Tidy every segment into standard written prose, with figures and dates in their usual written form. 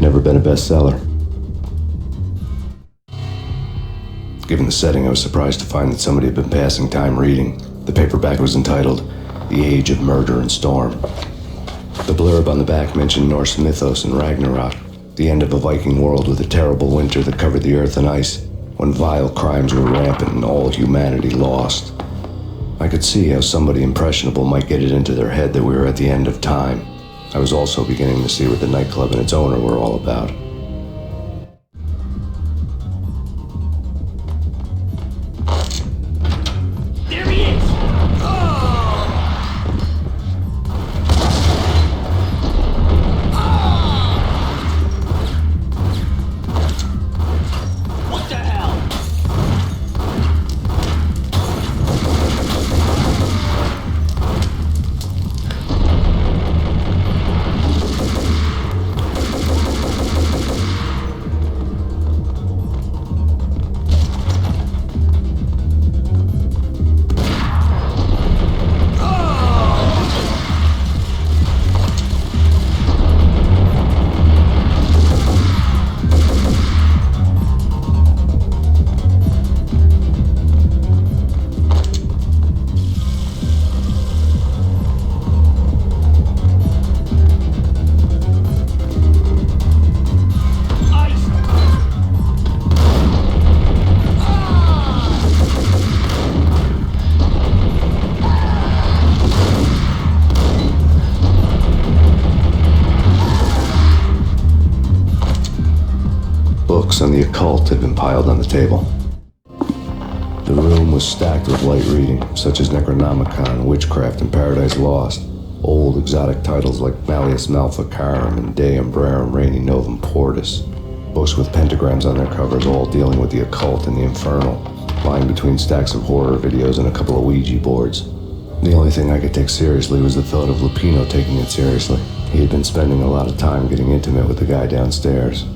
had never been a bestseller. Given the setting, I was surprised to find that somebody had been passing time reading. The paperback was entitled The Age of Murder and Storm. The blurb on the back mentioned Norse mythos and Ragnarok, the end of a Viking world with a terrible winter that covered the earth in ice, when vile crimes were rampant and all humanity lost. I could see how somebody impressionable might get it into their head that we were at the end of time. I was also beginning to see what the nightclub and its owner were all about. There he is! What the hell? Books on the occult had been piled on the table. The room was stacked with light reading, such as Necronomicon, Witchcraft, and Paradise Lost. Old exotic titles like Malleus Maleficarum and De Umbrarum Reini Novum Portus. Books with pentagrams on their covers, all dealing with the occult and the infernal, lying between stacks of horror videos and a couple of Ouija boards. The only thing I could take seriously was the thought of Lupino taking it seriously. He had been spending a lot of time getting intimate with the guy downstairs.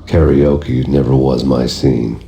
Karaoke never was my scene.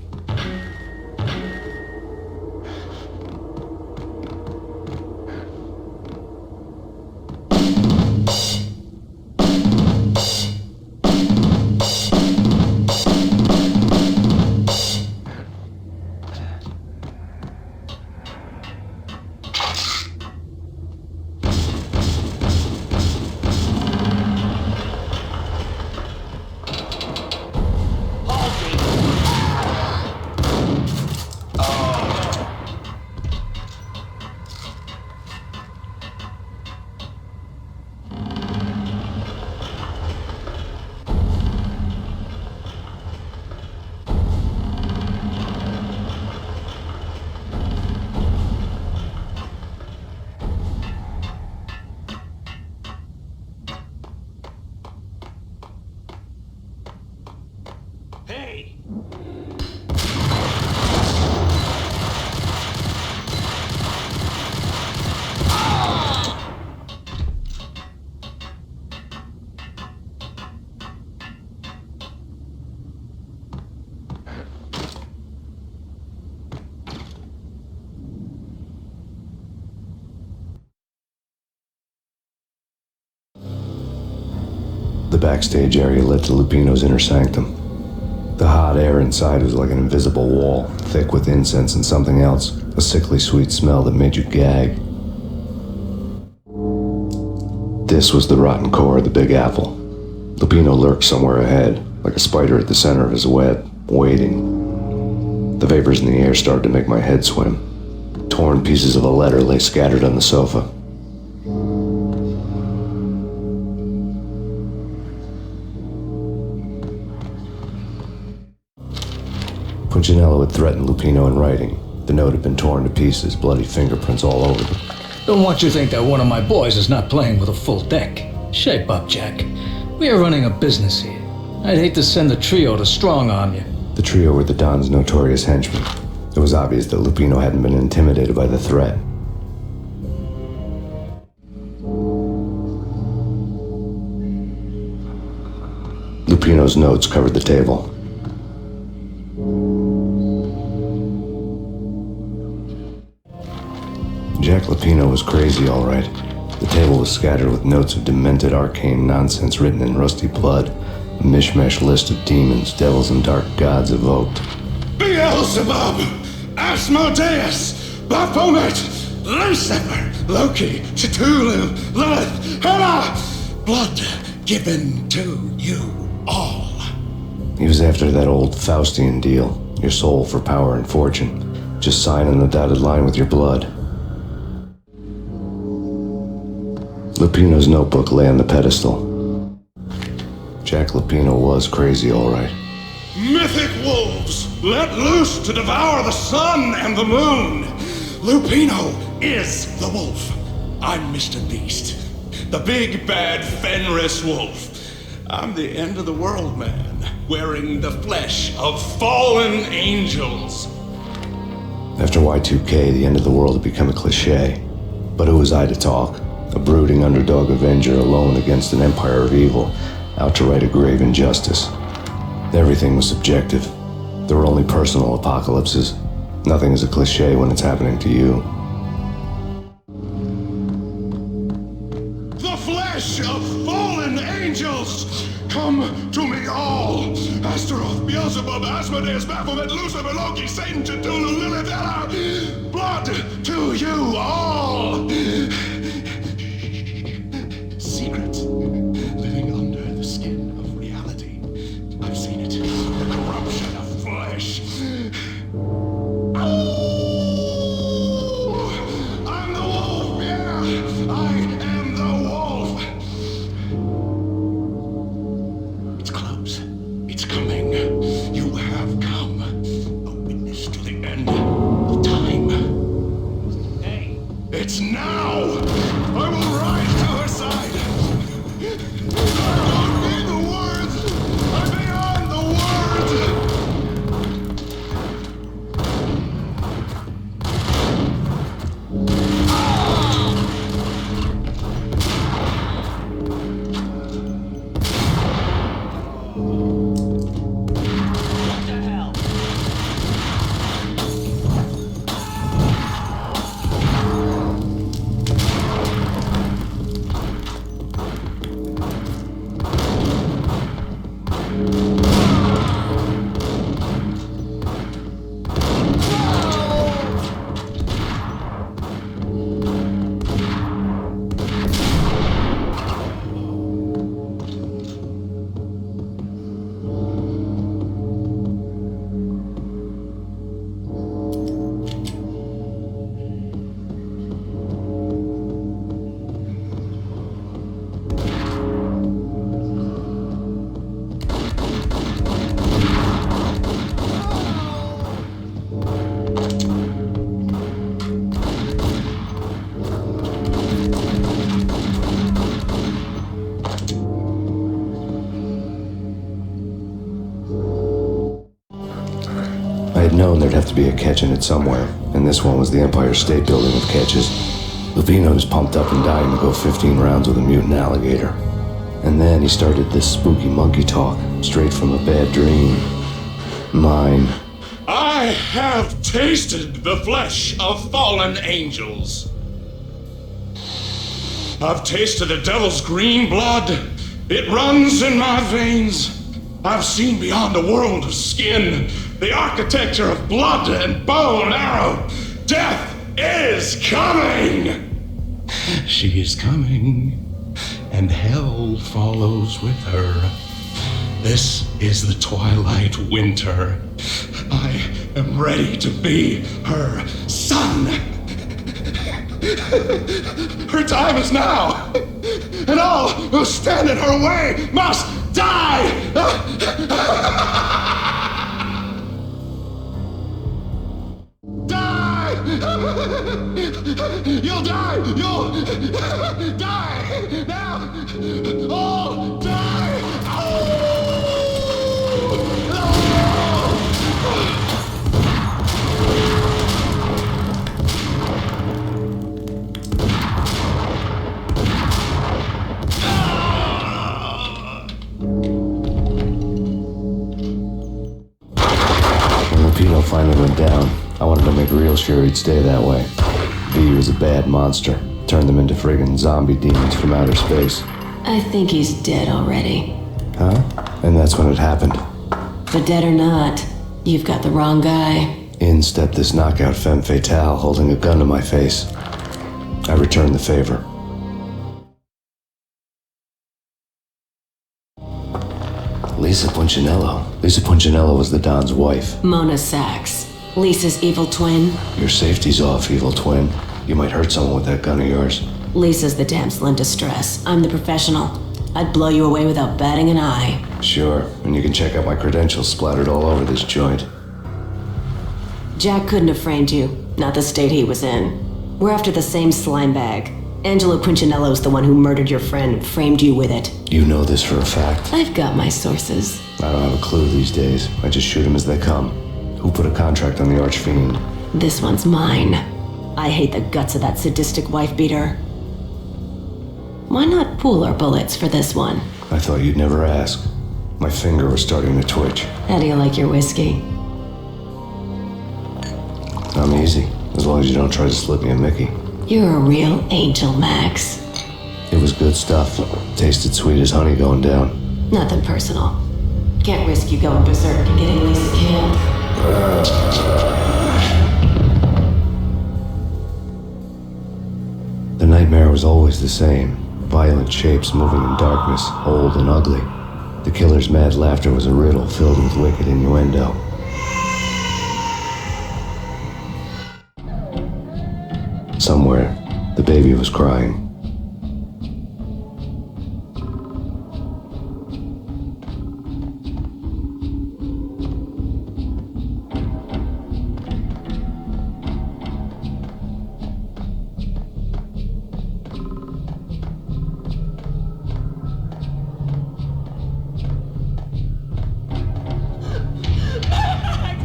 Hey! The backstage area led to Lupino's inner sanctum. The hot air inside was like an invisible wall, thick with incense and something else, a sickly sweet smell that made you gag. This was the rotten core of the Big Apple. Lupino lurked somewhere ahead, like a spider at the center of his web, waiting. The vapors in the air started to make my head swim. Torn pieces of a letter lay scattered on the sofa. Punchinello had threatened Lupino in writing. The note had been torn to pieces, bloody fingerprints all over them. Don't want you to think that one of my boys is not playing with a full deck. Shape up, Jack. We are running a business here. I'd hate to send the trio to strong-arm you. The trio were the Don's notorious henchmen. It was obvious that Lupino hadn't been intimidated by the threat. Lupino's notes covered the table. Jack Lupino was crazy, all right. The table was scattered with notes of demented arcane nonsense written in rusty blood, a mishmash list of demons, devils, and dark gods evoked. Beelzebub, Asmodeus, Baphomet, Lucifer, Loki, Cthulhu, Lilith, Hela, blood given to you all. He was after that old Faustian deal, your soul for power and fortune. Just sign on the dotted line with your blood. Lupino's notebook lay on the pedestal. Jack Lupino was crazy, all right. Mythic wolves, let loose to devour the sun and the moon. Lupino is the wolf. I'm Mr. Beast, the big bad Fenris wolf. I'm the end of the world man, wearing the flesh of fallen angels. After Y2K, the end of the world had become a cliche. But who was I to talk? A brooding underdog avenger alone against an empire of evil, out to right a grave injustice. Everything was subjective. There were only personal apocalypses. Nothing is a cliche when it's happening to you. The flesh of fallen angels! Come to me all! Astaroth, Beelzebub, Asmodeus, Baphomet, Lucifer, Loki, Satan, Cthulhu, Lilith, Hela! Blood to you all! Secret, living under the skin of reality. I've seen it, the corruption of flesh. Oh, I'm the wolf, yeah! I am the wolf! It's close. It's coming. You have come. A witness to the end of time. Hey! It's now! known there'd have to be a catch in it somewhere, and this one was the Empire State Building of catches. Lupino's pumped up and dying to go 15 rounds with a mutant alligator. And then he started this spooky monkey talk, straight from a bad dream. Mine. I have tasted the flesh of fallen angels. I've tasted the devil's green blood. It runs in my veins. I've seen beyond a world of skin, the architecture of blood and bow and arrow. Death is coming! She is coming, and hell follows with her. This is the twilight winter. I am ready to be her son. Her time is now, and all who stand in her way must die! Die! You'll die! You'll die! Now! All die! When Lupino finally went down, I wanted to make real sure he'd stay that way. V was a bad monster. Turned them into friggin' zombie demons from outer space. I think he's dead already. Huh? And that's when it happened. But dead or not, you've got the wrong guy. In stepped this knockout femme fatale holding a gun to my face. I returned the favor. Lisa Punchinello. Lisa Punchinello was the Don's wife. Mona Sachs, Lisa's evil twin. Your safety's off, evil twin. You might hurt someone with that gun of yours. Lisa's the damsel in distress. I'm the professional. I'd blow you away without batting an eye. Sure, and you can check out my credentials splattered all over this joint. Jack couldn't have framed you, not the state he was in. We're after the same slime bag. Angelo Punchinello's the one who murdered your friend and framed you with it. You know this for a fact. I've got my sources. I don't have a clue these days. I just shoot them as they come. Who put a contract on the Archfiend? This one's mine. I hate the guts of that sadistic wife-beater. Why not pool our bullets for this one? I thought you'd never ask. My finger was starting to twitch. How do you like your whiskey? I'm easy, as long as you don't try to slip me a Mickey. You're a real angel, Max. It was good stuff. Tasted sweet as honey going down. Nothing personal. Can't risk you going berserk and getting Lisa killed. The nightmare was always the same. Violent shapes moving in darkness, old and ugly. The killer's mad laughter was a riddle filled with wicked innuendo. Somewhere, the baby was crying.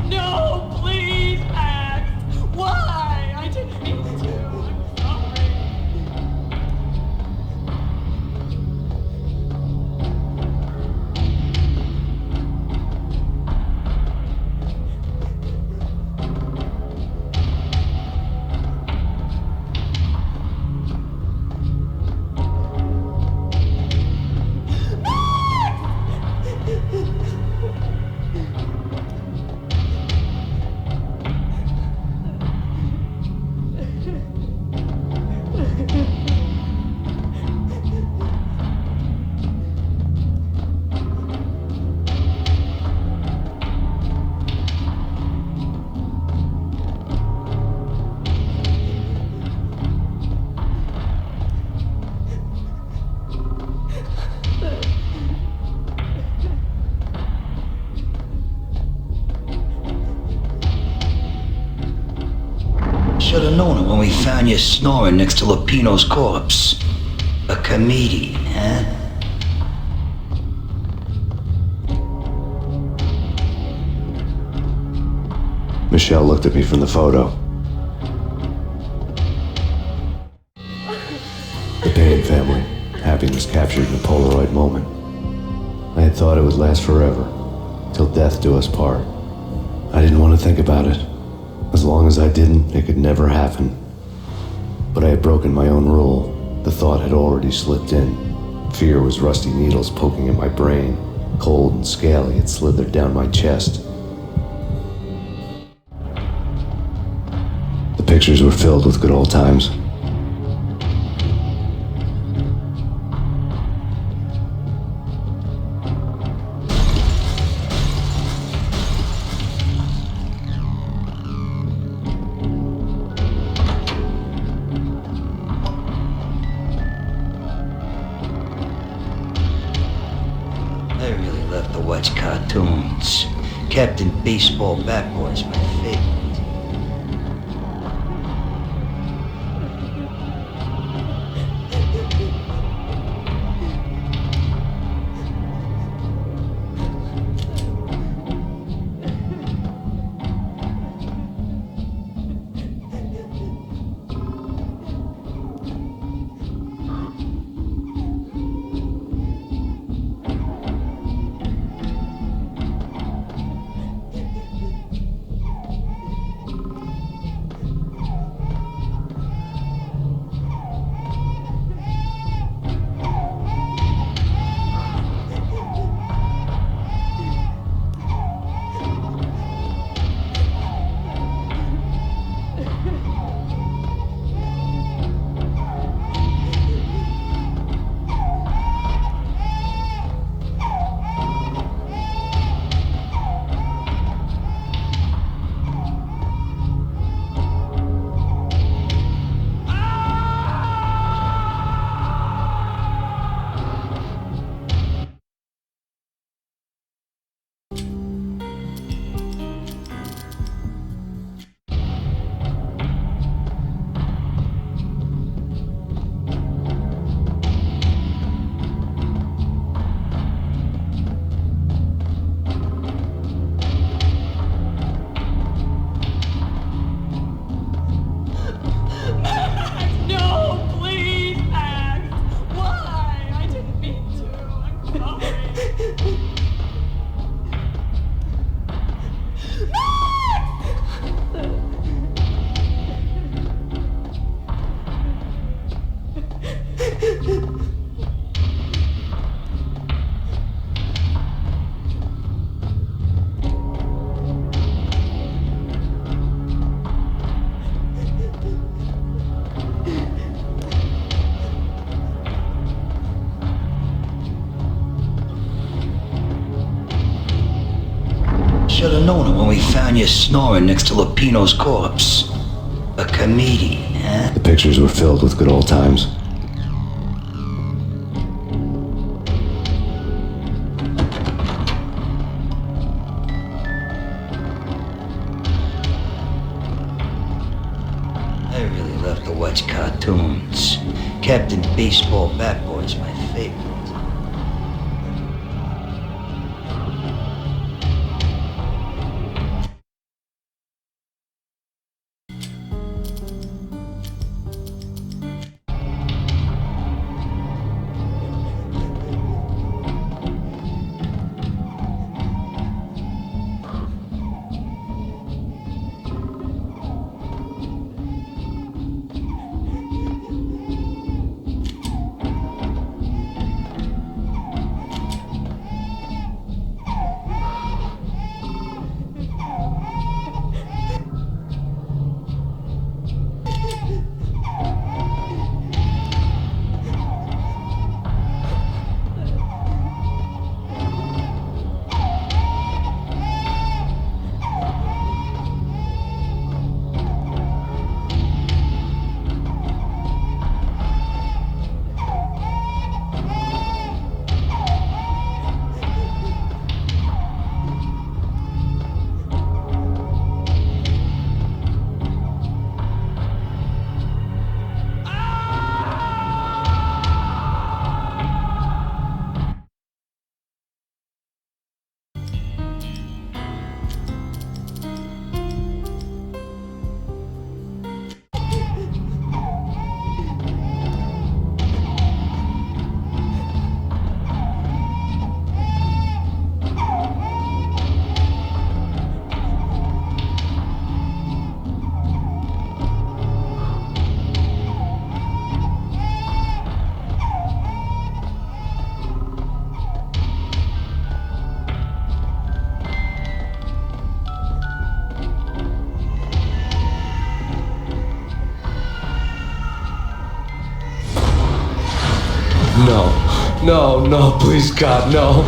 No, please, Max! Why? I didn't mean to. I'm sorry. Should have known it when we found you snoring next to Lupino's corpse. A comedian, huh? Michelle looked at me from the photo. The Payne family. Happiness captured in a Polaroid moment. I had thought it would last forever, till death do us part. I didn't want to think about it. As long as I didn't, it could never happen. But I had broken my own rule. The thought had already slipped in. Fear was rusty needles poking at my brain. Cold and scaly, it slithered down my chest. The pictures were filled with good old times. I really love to watch cartoons. Captain Baseball Bat Boy's my favorite. No, please, Max. Why? I didn't mean to. I'm sorry. Should've known it when we found you snoring next to Lupino's corpse. A comedian, huh? The pictures were filled with good old times. I really love to watch cartoons. Captain Baseball Bat Boy's my favorite. no, please, God, no.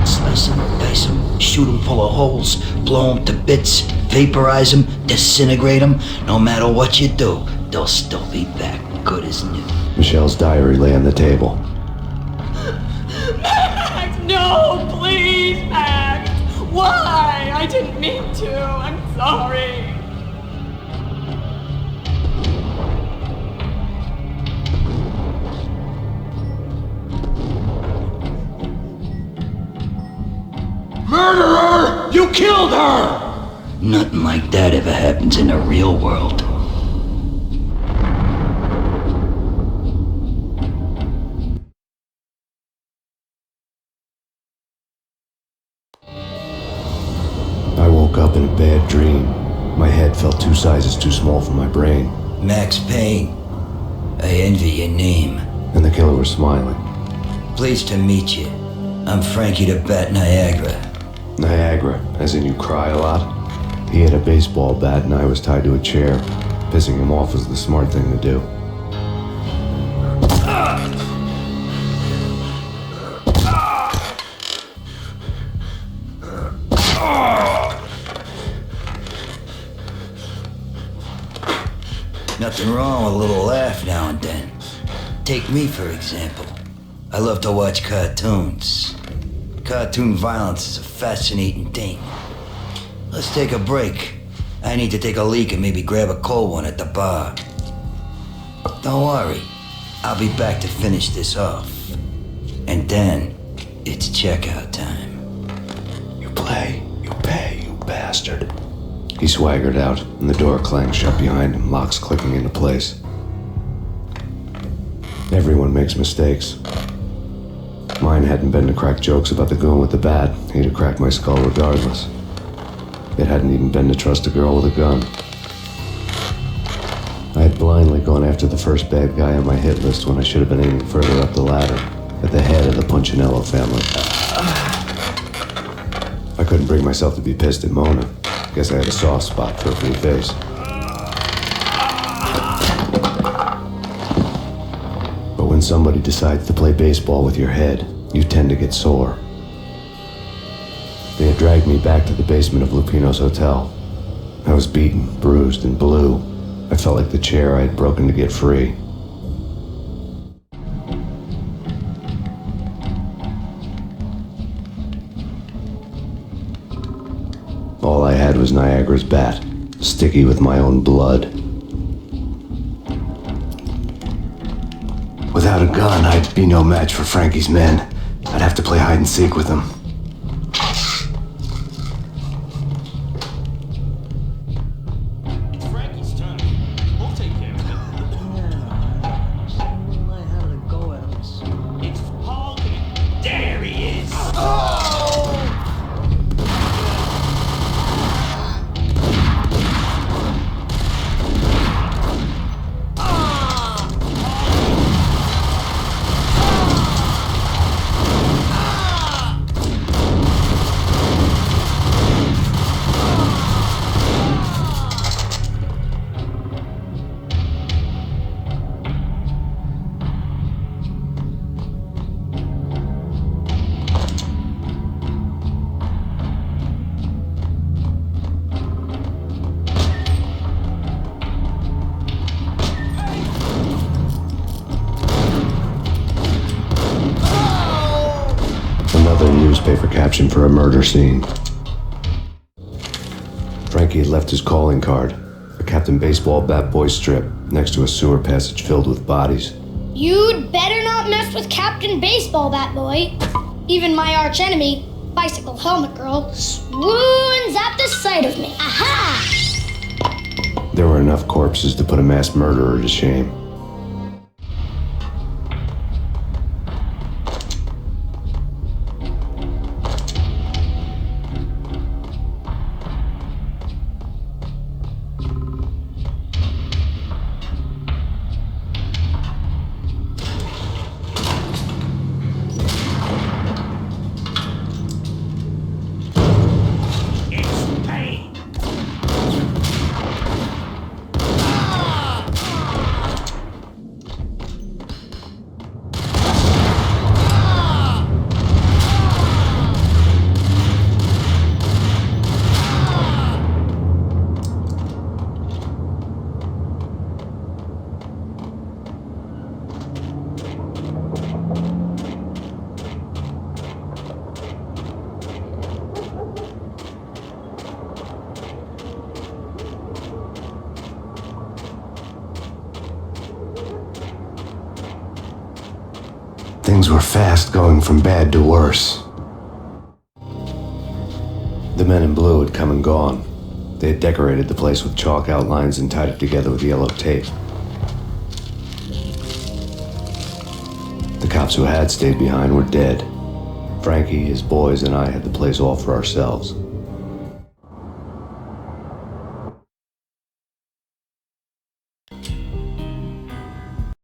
Slice him, dice him, shoot him full of holes, blow him to bits, vaporize him, disintegrate him. No matter what you do, they'll still be back good as new. Michelle's diary lay on the table. Max, no, please, Max. Why? I didn't mean to. I'm sorry. Murderer! You killed her! Nothing like that ever happens in the real world. I woke up in a bad dream. My head felt 2 sizes too small for my brain, Max Payne. I envy your name. and the killer was smiling. Pleased to meet you. I'm Frankie the Bat Niagara. Niagara, as in you cry a lot? He had a baseball bat and I was tied to a chair. Pissing him off was the smart thing to do. Nothing wrong with a little laugh now and then. Take me, for example. I love to watch cartoons. Cartoon violence is a fascinating thing. Let's take a break. I need to take a leak and maybe grab a cold one at the bar. Don't worry. I'll be back to finish this off. And then, it's checkout time. You play, you pay, you bastard. He swaggered out, and the door clanged shut behind him, locks clicking into place. Everyone makes mistakes. Mine hadn't been to crack jokes about the goon with the bat. He'd have cracked my skull regardless. It hadn't even been to trust a girl with a gun. I had blindly gone after the first bad guy on my hit list when I should have been aiming further up the ladder, at the head of the Punchinello family. I couldn't bring myself to be pissed at Mona. Guess I had a soft spot for a pretty face. But when somebody decides to play baseball with your head, you tend to get sore. They had dragged me back to the basement of Lupino's hotel. I was beaten, bruised, and blue. I felt like the chair I had broken to get free. All I had was Niagara's bat, sticky with my own blood. Without a gun, I'd be no match for Frankie's men. I'd have to play hide and seek with them. It's Frankie's turn. We'll take care of it. It's Hogan. There he is. Another newspaper caption for a murder scene. Frankie had left his calling card, a Captain Baseball Bat Boy strip, next to a sewer passage filled with bodies. You'd better not mess with Captain Baseball Bat Boy. Even my arch enemy, Bicycle Helmet Girl, swoons at the sight of me. Aha! There were enough corpses to put a mass murderer to shame. Things were fast going from bad to worse. The men in blue had come and gone. They had decorated the place with chalk outlines and tied it together with yellow tape. The cops who had stayed behind were dead. Frankie, his boys, and I had the place all for ourselves.